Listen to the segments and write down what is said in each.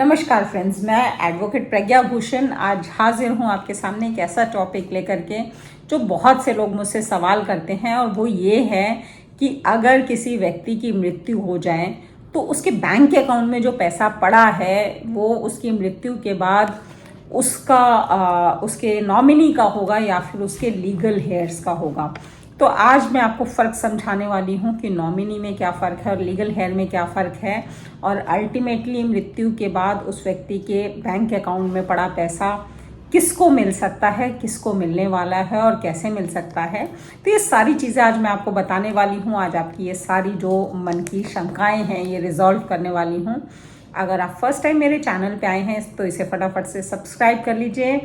नमस्कार फ्रेंड्स, मैं एडवोकेट प्रज्ञा भूषण आज हाजिर हूँ आपके सामने एक ऐसा टॉपिक लेकर के जो बहुत से लोग मुझसे सवाल करते हैं। और वो ये है कि अगर किसी व्यक्ति की मृत्यु हो जाए तो उसके बैंक अकाउंट में जो पैसा पड़ा है वो उसकी मृत्यु के बाद उसके नॉमिनी का होगा या फिर उसके लीगल हेयर्स का होगा। तो आज मैं आपको फ़र्क समझाने वाली हूँ कि नॉमिनी में क्या फ़र्क है और लीगल हेयर में क्या फ़र्क है, और अल्टीमेटली मृत्यु के बाद उस व्यक्ति के बैंक अकाउंट में पड़ा पैसा किसको मिल सकता है, किसको मिलने वाला है और कैसे मिल सकता है। तो ये सारी चीज़ें आज मैं आपको बताने वाली हूँ। आज आपकी ये सारी जो मन की शंकाएँ हैं ये रिजॉल्व करने वाली हूँ। अगर आप फर्स्ट टाइम मेरे चैनल पे आए हैं तो इसे फटाफट से सब्सक्राइब कर लीजिए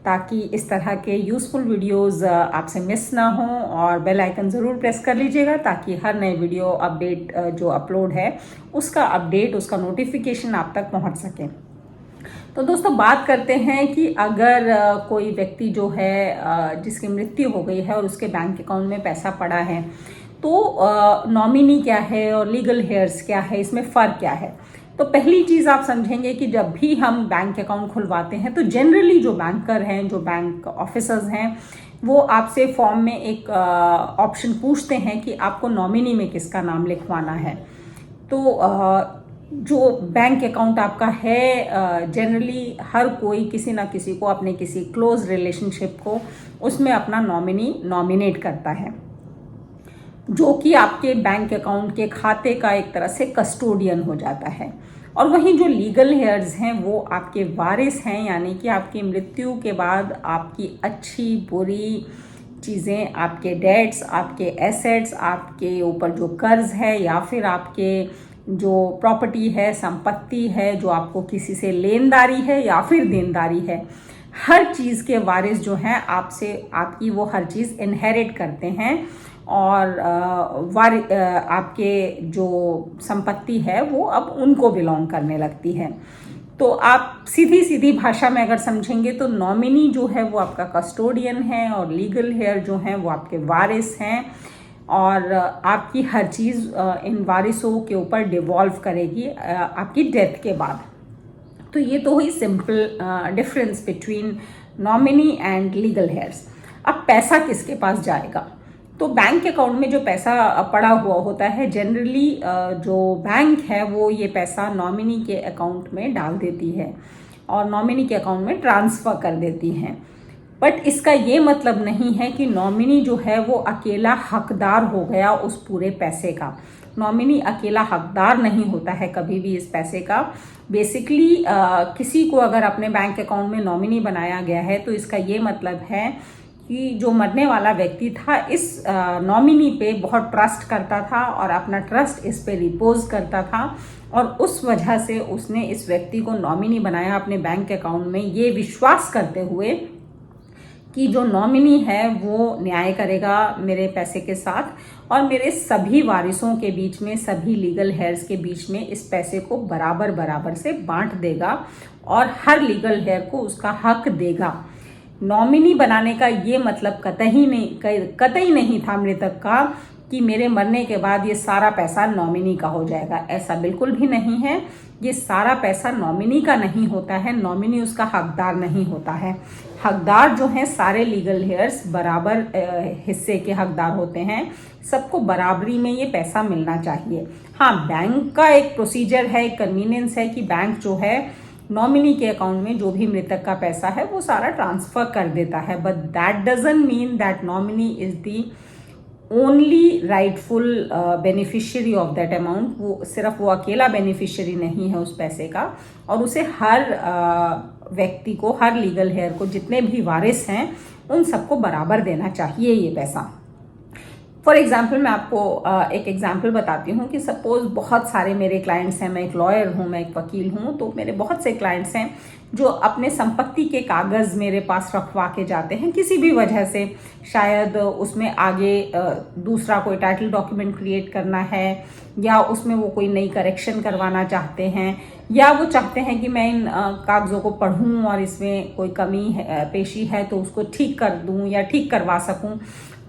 ताकि इस तरह के यूज़फुल वीडियोस आपसे मिस ना हो, और बेल आइकन ज़रूर प्रेस कर लीजिएगा ताकि हर नए वीडियो अपडेट जो अपलोड है उसका नोटिफिकेशन आप तक पहुंच सके। तो दोस्तों, बात करते हैं कि अगर कोई व्यक्ति जो है जिसकी मृत्यु हो गई है और उसके बैंक अकाउंट में पैसा पड़ा है तो नॉमिनी क्या है और लीगल हेयर्स क्या है, इसमें फ़र्क क्या है। तो पहली चीज़ आप समझेंगे कि जब भी हम बैंक अकाउंट खुलवाते हैं तो जनरली जो बैंकर हैं, जो बैंक ऑफिसर्स हैं, वो आपसे फॉर्म में एक ऑप्शन पूछते हैं कि आपको नॉमिनी में किसका नाम लिखवाना है। तो जो बैंक अकाउंट आपका है जनरली हर कोई किसी ना किसी को, अपने किसी क्लोज रिलेशनशिप को उसमें अपना नॉमिनी नॉमिनेट करता है, जो कि आपके बैंक अकाउंट के खाते का एक तरह से कस्टोडियन हो जाता है। और वहीं जो लीगल हेयर्स हैं वो आपके वारिस हैं, यानी कि आपकी मृत्यु के बाद आपकी अच्छी बुरी चीज़ें, आपके डेट्स, आपके एसेट्स, आपके ऊपर जो कर्ज है या फिर आपके जो प्रॉपर्टी है, संपत्ति है, जो आपको किसी से लेनदारी है या फिर देनदारी है, हर चीज़ के वारिस जो हैं आपसे आपकी वो हर चीज़ इनहेरिट करते हैं। और आपके जो संपत्ति है वो अब उनको बिलोंग करने लगती है। तो आप सीधी सीधी भाषा में अगर समझेंगे तो नॉमिनी जो है वो आपका कस्टोडियन है और लीगल हेयर जो है वो आपके वारिस हैं, और आपकी हर चीज़ इन वारिसों के ऊपर डिवॉल्व करेगी आपकी डेथ के बाद। तो ये तो हुई simple difference between nominee and legal hairs. अब पैसा किसके पास जाएगा? तो बैंक अकाउंट में जो पैसा पड़ा हुआ होता है जनरली जो बैंक है वो ये पैसा नॉमिनी के अकाउंट में डाल देती है और नॉमिनी के अकाउंट में ट्रांसफ़र कर देती हैं। बट इसका ये मतलब नहीं है कि नॉमिनी जो है वो अकेला हकदार हो गया उस पूरे पैसे का। नॉमिनी अकेला हकदार नहीं होता है कभी भी इस पैसे का। बेसिकली किसी को अगर अपने बैंक अकाउंट में नॉमिनी बनाया गया है तो इसका ये मतलब है कि जो मरने वाला व्यक्ति था इस नॉमिनी पे बहुत ट्रस्ट करता था और अपना ट्रस्ट इस पे रिपोज करता था, और उस वजह से उसने इस व्यक्ति को नॉमिनी बनाया अपने बैंक अकाउंट में, ये विश्वास करते हुए कि जो नॉमिनी है वो न्याय करेगा मेरे पैसे के साथ और मेरे सभी वारिसों के बीच में, सभी लीगल हेयर्स के बीच में इस पैसे को बराबर बराबर से बांट देगा और हर लीगल हेयर को उसका हक देगा। नॉमिनी बनाने का ये मतलब कतई नहीं था मृतक का कि मेरे मरने के बाद ये सारा पैसा नॉमिनी का हो जाएगा। ऐसा बिल्कुल भी नहीं है। ये सारा पैसा नॉमिनी का नहीं होता है, नॉमिनी उसका हकदार नहीं होता है। हकदार जो हैं सारे लीगल हेयर्स बराबर हिस्से के हकदार होते हैं, सबको बराबरी में ये पैसा मिलना चाहिए। हाँ, बैंक का एक प्रोसीजर है, एक कन्वीनियंस है कि बैंक जो है नॉमिनी के अकाउंट में जो भी मृतक का पैसा है वो सारा ट्रांसफ़र कर देता है, but that doesn't mean that nominee is the only rightful beneficiary of that amount. वो अकेला बेनिफिशियरी नहीं है उस पैसे का, और उसे हर व्यक्ति को, हर लीगल हेयर को, जितने भी वारिस हैं उन सबको बराबर देना चाहिए ये पैसा। फॉर एग्जाम्पल मैं आपको एक एग्जाम्पल बताती हूँ कि सपोज़ बहुत सारे मेरे क्लाइंट्स हैं, मैं एक लॉयर हूँ, मैं एक वकील हूँ, तो मेरे बहुत से क्लाइंट्स हैं जो अपने संपत्ति के कागज़ मेरे पास रखवा के जाते हैं किसी भी वजह से। शायद उसमें आगे दूसरा कोई टाइटल डॉक्यूमेंट क्रिएट करना है, या उसमें वो कोई नई करेक्शन करवाना चाहते हैं, या वो चाहते हैं कि मैं इन कागज़ों को पढ़ूँ और इसमें कोई कमी पेशी है तो उसको ठीक कर दूँ या ठीक करवा सकूँ।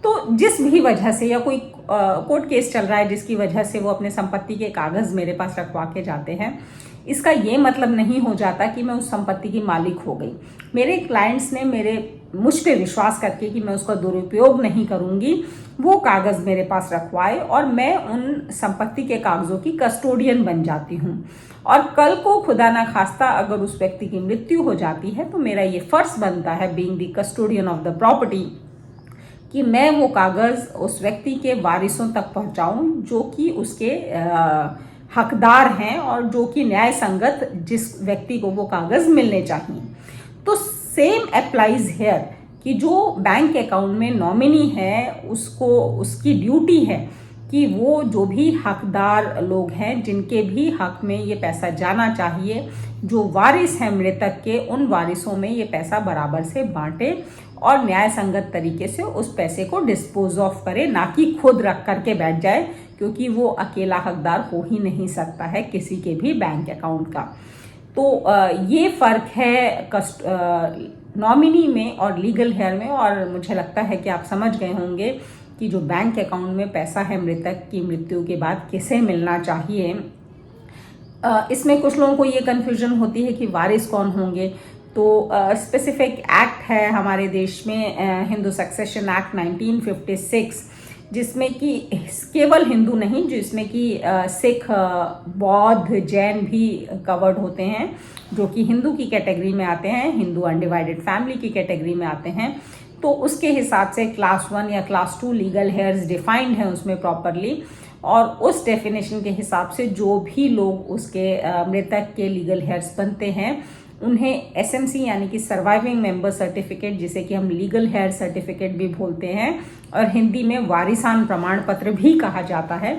तो जिस भी वजह से या कोई कोर्ट केस चल रहा है जिसकी वजह से वो अपने संपत्ति के कागज मेरे पास रखवा के जाते हैं, इसका ये मतलब नहीं हो जाता कि मैं उस संपत्ति की मालिक हो गई। मेरे क्लाइंट्स ने मुझ पे विश्वास करके कि मैं उसका दुरुपयोग नहीं करूंगी, वो कागज मेरे पास रखवाए और मैं उन संपत्ति के कागजों की कस्टोडियन बन जाती हूँ। और कल को खुदा ना खास्ता अगर उस व्यक्ति की मृत्यु हो जाती है तो मेरा ये फर्ज बनता है, being the custodian of the property, कि मैं वो कागज उस व्यक्ति के वारिसों तक पहुंचाऊं जो कि उसके हकदार हैं और जो कि न्याय संगत जिस व्यक्ति को वो कागज मिलने चाहिए। तो सेम अप्लाइज हेयर कि जो बैंक अकाउंट में नॉमिनी है उसकी ड्यूटी है कि वो जो भी हकदार लोग हैं जिनके भी हक में ये पैसा जाना चाहिए, जो वारिस हैं मृतक के, उन वारिसों में ये पैसा बराबर से बांटे और न्याय संगत तरीके से उस पैसे को डिस्पोज ऑफ करे, ना कि खुद रख करके बैठ जाए, क्योंकि वो अकेला हकदार हो ही नहीं सकता है किसी के भी बैंक अकाउंट का। तो ये फर्क है नॉमिनी में और लीगल हेयर में। और मुझे लगता है कि आप समझ गए होंगे कि जो बैंक अकाउंट में पैसा है मृतक की मृत्यु के बाद किसे मिलना चाहिए। इसमें कुछ लोगों को ये कन्फ्यूजन होती है कि वारिस कौन होंगे। तो स्पेसिफिक एक्ट है हमारे देश में, हिंदू सक्सेशन एक्ट 1956, जिसमें कि केवल हिंदू नहीं, जिसमें कि सिख, बौद्ध, जैन भी कवर्ड होते हैं, जो कि हिंदू की कैटेगरी में आते हैं, हिंदू अनडिवाइडेड फैमिली की कैटेगरी में आते हैं। तो उसके हिसाब से क्लास 1 या क्लास 2 लीगल हेयर्स डिफाइंड है उसमें प्रॉपरली, और उस डेफिनेशन के हिसाब से जो भी लोग उसके मृतक के लीगल हेयर्स बनते हैं उन्हें एसएमसी यानी कि सर्वाइविंग मेंबर सर्टिफिकेट, जिसे कि हम लीगल हेयर सर्टिफिकेट भी बोलते हैं और हिंदी में वारिसान प्रमाण पत्र भी कहा जाता है,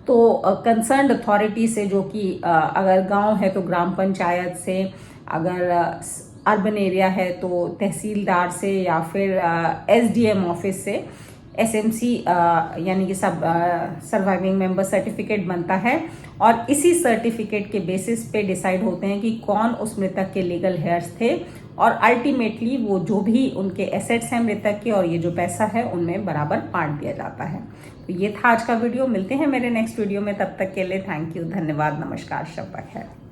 तो कंसर्न्ड अथॉरिटी से, जो कि अगर गांव है तो ग्राम पंचायत से, अगर अर्बन एरिया है तो तहसीलदार से, या फिर एसडीएम ऑफिस से एसएमसी यानी कि सर्वाइविंग मेंबर सर्टिफिकेट बनता है। और इसी सर्टिफिकेट के बेसिस पे डिसाइड होते हैं कि कौन उस मृतक के लीगल हेयर्स थे, और अल्टीमेटली वो जो भी उनके एसेट्स हैं मृतक के और ये जो पैसा है उनमें बराबर बांट दिया जाता है। तो ये था आज का वीडियो। मिलते हैं मेरे नेक्स्ट वीडियो में, तब तक के लिए थैंक यू, धन्यवाद, नमस्कार, शब्बा खैर।